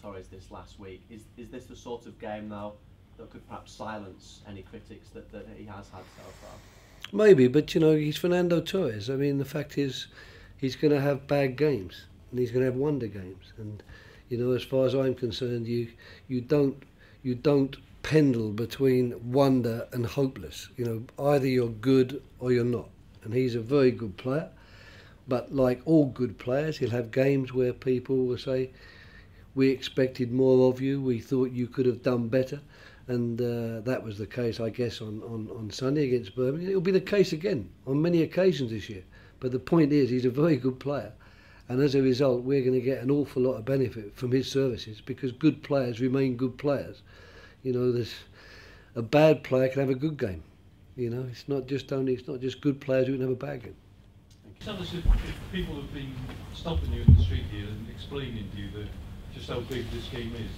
Torres this last week. Is this the sort of game now that could perhaps silence any critics that he has had so far? Maybe, but you know, he's Fernando Torres. I mean, the fact is, he's going to have bad games and he's going to have wonder games. And you know, as far as I'm concerned, you don't pendle between wonder and hopeless. You know, either you're good or you're not. And he's a very good player. But like all good players, he'll have games where people will say, we expected more of you, we thought you could have done better. And that was the case, I guess, on Sunday against Birmingham. It'll be the case again on many occasions this year. But the point is, he's a very good player. And as a result, we're going to get an awful lot of benefit from his services because good players remain good players. You know, there's a bad player can have a good game. You know, it's not just good players who can have a bad game. Tell us if people have been stopping you in the street here and explaining to you just how big this game is.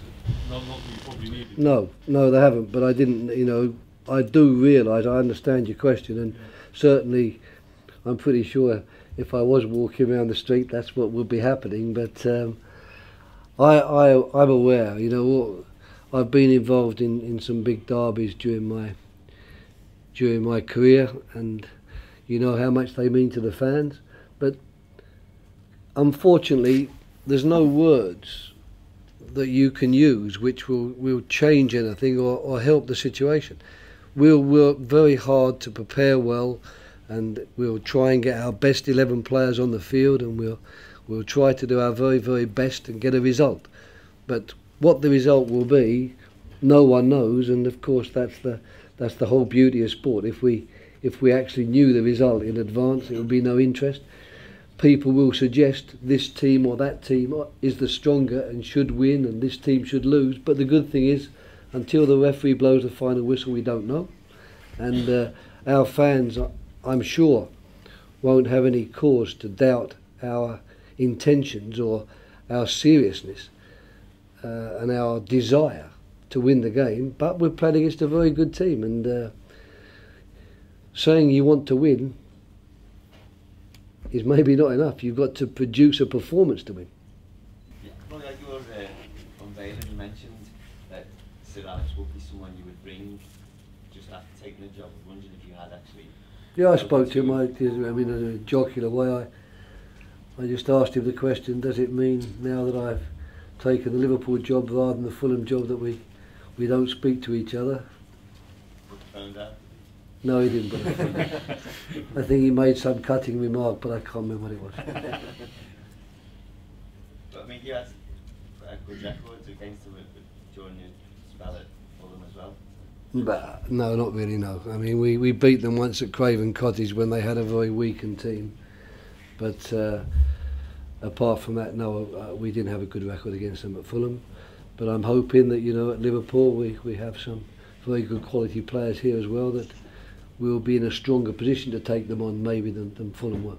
Not that you probably needed. No, they haven't. But I didn't. You know, I do realise. I understand your question, and certainly, I'm pretty sure if I was walking around the street, that's what would be happening. But I'm aware. You know, I've been involved in some big derbies during my career, and you know how much they mean to the fans. But unfortunately, there's no words that you can use which will change anything or help the situation. We'll work very hard to prepare well, and we'll try and get our best 11 players on the field, and we'll try to do our very, very best and get a result. But what the result will be, no one knows, and of course that's the whole beauty of sport. If we actually knew the result in advance, it would be no interest. People will suggest this team or that team is the stronger and should win, and this team should lose. But the good thing is, until the referee blows the final whistle, we don't know. And our fans, I'm sure, won't have any cause to doubt our intentions or our seriousness and our desire to win the game. But we're playing against a very good team, and saying you want to win is maybe not enough. You've got to produce a performance to win. Yeah, well, like you were unveiling, you mentioned that Sir Alex would be someone you would bring just after taking the job. I was wondering if you had actually... Yeah, I spoke to him. I mean, in a jocular way, I just asked him the question, does it mean now that I've taken the Liverpool job rather than the Fulham job that we don't speak to each other? Put the phone down? No, he didn't. I think he made some cutting remark, but I can't remember what it was. But I mean, you had good records against them during your spell at Fulham as well. But no, not really. No, I mean we beat them once at Craven Cottage when they had a very weakened team. But apart from that, no, we didn't have a good record against them at Fulham. But I'm hoping that, you know, at Liverpool we have some very good quality players here as well that we'll be in a stronger position to take them on maybe than Fulham were.